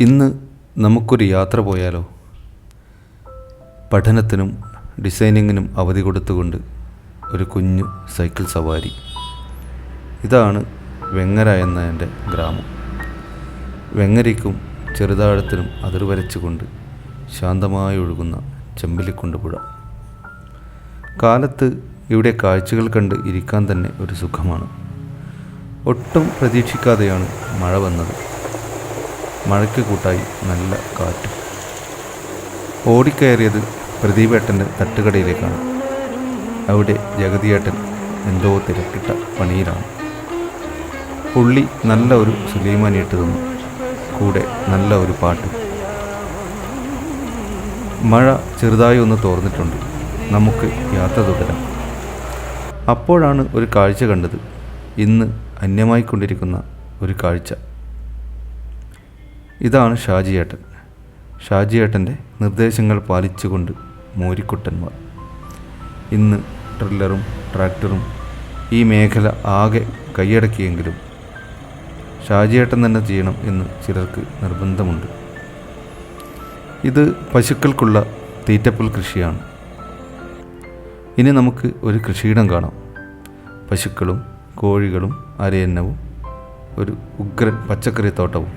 ഇന്ന് നമുക്കൊരു യാത്ര പോയാലോ? പഠനത്തിനും ഡിസൈനിങ്ങിനും അവധി കൊടുത്തുകൊണ്ട് ഒരു കുഞ്ഞു സൈക്കിൾ സവാരി. ഇതാണ് വെങ്ങര എന്ന എൻ്റെ ഗ്രാമം. വെങ്ങരയ്ക്കും ചെറുതാഴത്തിനും അതിർവരച്ചുകൊണ്ട് ശാന്തമായി ഒഴുകുന്ന ചെമ്പിലിക്കുണ്ട് പുഴ. കാലത്ത് ഇവിടെ കാഴ്ചകൾ കണ്ട് ഇരിക്കാൻ തന്നെ ഒരു സുഖമാണ്. ഒട്ടും പ്രതീക്ഷിക്കാതെയാണ് മഴ വന്നത്. മഴയ്ക്ക് കൂട്ടായി നല്ല കാറ്റും. ഓടിക്കയറിയത് പ്രദീപേട്ടൻ്റെ തട്ടുകടയിലേക്കാണ്. അവിടെ ജഗതിയേട്ടൻ എന്തോ തിരക്കിട്ട പണിയിലാണ്. പുള്ളി നല്ല ഒരു സുലൈമാനിയിട്ട് തന്നു, കൂടെ നല്ല ഒരു പാട്ടും. മഴ ചെറുതായി ഒന്ന് തോർന്നിട്ടുണ്ട്. നമുക്ക് യാത്ര തുടരാം. അപ്പോഴാണ് ഒരു കാഴ്ച കണ്ടത്. ഇന്ന് അന്യമായിക്കൊണ്ടിരിക്കുന്ന ഒരു കാഴ്ച. ഇതാണ് ഷാജിയേട്ടൻ. ഷാജിയേട്ടൻ്റെ നിർദ്ദേശങ്ങൾ പാലിച്ചുകൊണ്ട് മോരിക്കുട്ടന്മാർ. ഇന്ന് ട്രില്ലറും ട്രാക്ടറും ഈ മേഖല ആകെ കൈയടക്കിയെങ്കിലും ഷാജിയേട്ടൻ തന്നെ ചെയ്യണം എന്ന് ചിലർക്ക് നിർബന്ധമുണ്ട്. ഇത് പശുക്കൾക്കുള്ള തീറ്റപ്പുൽ കൃഷിയാണ്. ഇനി നമുക്ക് ഒരു കൃഷിയിടം കാണാം. പശുക്കളും കോഴികളും അരയന്നവും ഒരു ഉഗ്രൻ പച്ചക്കറി തോട്ടവും.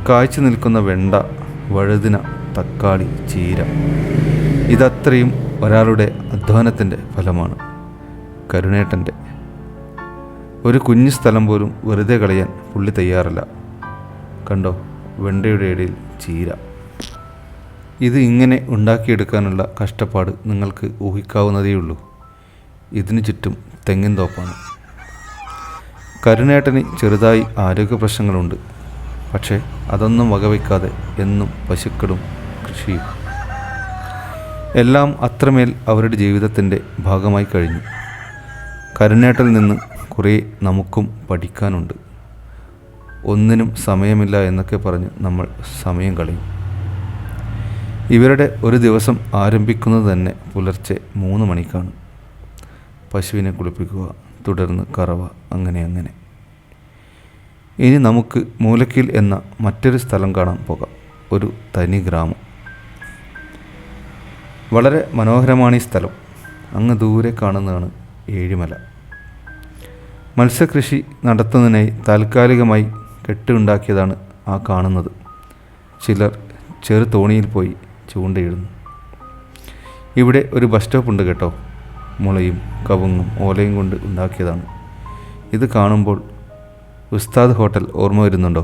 കായ്ച്ചു നിൽക്കുന്ന വെണ്ട, വഴുതിന, തക്കാളി, ചീര, ഇതത്രയും ഒരാളുടെ അധ്വാനത്തിൻ്റെ ഫലമാണ്. കരുണേട്ടൻ്റെ. ഒരു കുഞ്ഞു സ്ഥലം പോലും വെറുതെ കളയാൻ പുള്ളി തയ്യാറല്ല. കണ്ടോ, വെണ്ടയുടെ ഇടയിൽ ചീര. ഇത് ഇങ്ങനെ ഉണ്ടാക്കിയെടുക്കാനുള്ള കഷ്ടപ്പാട് നിങ്ങൾക്ക് ഊഹിക്കാവുന്നതേയുള്ളൂ. ഇതിനു ചുറ്റും തെങ്ങിൻ തോപ്പാണ്. കരുണേട്ടന് ചെറുതായി ആരോഗ്യ പ്രശ്നങ്ങളുണ്ട്. പക്ഷേ അതൊന്നും വകവയ്ക്കാതെ എന്നും പശുക്കളും കൃഷിയും എല്ലാം അത്രമേൽ അവരുടെ ജീവിതത്തിൻ്റെ ഭാഗമായി കഴിഞ്ഞു. കരുണേട്ടൽ നിന്ന് കുറേ നമുക്കും പഠിക്കാനുണ്ട്. ഒന്നിനും സമയമില്ല എന്നൊക്കെ പറഞ്ഞ് നമ്മൾ സമയം കളയും. ഇവരുടെ ഒരു ദിവസം ആരംഭിക്കുന്നത് തന്നെ പുലർച്ചെ 3 മണിക്കാണ്. പശുവിനെ കുളിപ്പിക്കുക, തുടർന്ന് കറവ, അങ്ങനെ. ഇനി നമുക്ക് മൂലക്കീൽ എന്ന മറ്റൊരു സ്ഥലം കാണാൻ പോകാം. ഒരു തനി ഗ്രാമം. വളരെ മനോഹരമാണ് ഈ സ്ഥലം. അങ്ങ് ദൂരെ കാണുന്നതാണ് ഏഴിമല. മത്സ്യകൃഷി നടത്തുന്നതിനായി താൽക്കാലികമായി കെട്ടുണ്ടാക്കിയതാണ് ആ കാണുന്നത്. ചിലർ ചെറു തോണിയിൽ പോയി ചൂണ്ടയിടുന്നു. ഇവിടെ ഒരു ബസ് സ്റ്റോപ്പ് ഉണ്ട് കേട്ടോ. മുളയും കവുങ്ങും ഓലയും കൊണ്ട് ഉണ്ടാക്കിയതാണ്. ഇത് കാണുമ്പോൾ ഉസ്താദ് ഹോട്ടൽ ഓർമ്മ വരുന്നുണ്ടോ?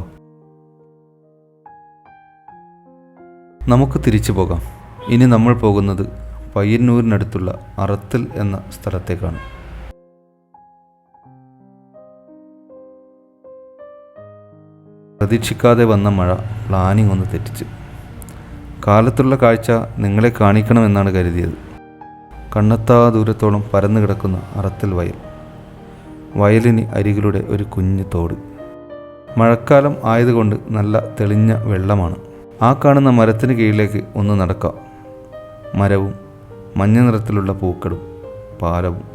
നമുക്ക് തിരിച്ചു പോകാം. ഇനി നമ്മൾ പോകുന്നത് പയ്യന്നൂരിനടുത്തുള്ള അറത്തിൽ എന്ന സ്ഥലത്തേക്കാണ്. പ്രതീക്ഷിക്കാതെ വന്ന മഴ പ്ലാനിംഗ് ഒന്ന് തെറ്റിച്ച്. കാലത്തുള്ള കാഴ്ച നിങ്ങളെ കാണിക്കണമെന്നാണ് കരുതിയത്. കണ്ണെത്താ ദൂരത്തോളം പരന്നു കിടക്കുന്ന അറത്തിൽ വയൽ. വയലിന് അരികിലൂടെ ഒരു കുഞ്ഞു തോട്. മഴക്കാലം ആയതുകൊണ്ട് നല്ല തെളിഞ്ഞ വെള്ളമാണ്. ആ കാണുന്ന മരത്തിന് കീഴിലേക്ക് ഒന്ന് നടക്കാം. മരവും മഞ്ഞ നിറത്തിലുള്ള പൂക്കളും പാലവും.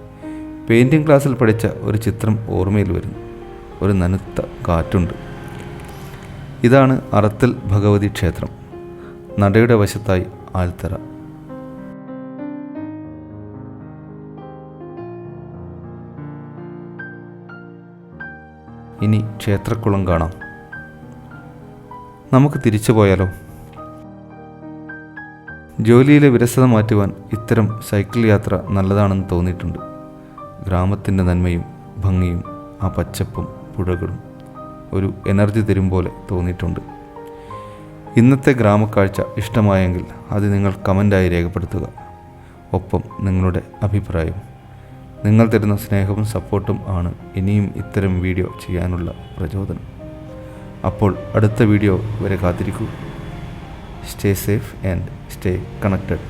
പെയിൻറ്റിംഗ് ക്ലാസ്സിൽ പഠിച്ച ഒരു ചിത്രം ഓർമ്മയിൽ വരുന്നു. ഒരു നനുത്ത കാറ്റുണ്ട്. ഇതാണ് അറത്തിൽ ഭഗവതി ക്ഷേത്രം. നടയുടെ വശത്തായി ആൽത്തറ. ഇനി ക്ഷേത്രക്കുളം കാണാം. നമുക്ക് തിരിച്ചു പോയാലോ? ജോലിയിലെ വിരസത മാറ്റുവാൻ ഇത്തരം സൈക്കിൾ യാത്ര നല്ലതാണെന്ന് തോന്നിയിട്ടുണ്ട്. ഗ്രാമത്തിൻ്റെ നന്മയും ഭംഗിയും ആ പച്ചപ്പും പുഴകളും ഒരു എനർജി തരും പോലെ തോന്നിയിട്ടുണ്ട്. ഇന്നത്തെ ഗ്രാമക്കാഴ്ച ഇഷ്ടമായെങ്കിൽ അത് നിങ്ങൾ കമൻ്റായി രേഖപ്പെടുത്തുക. ഒപ്പം നിങ്ങളുടെ അഭിപ്രായം. നിങ്ങൾ തരുന്ന സ്നേഹവും സപ്പോർട്ടും ആണ് ഇനിയും ഇത്തരം വീഡിയോ ചെയ്യാനുള്ള പ്രചോദനം. അപ്പോൾ അടുത്ത വീഡിയോ വരെ കാത്തിരിക്കൂ. Stay safe and stay connected.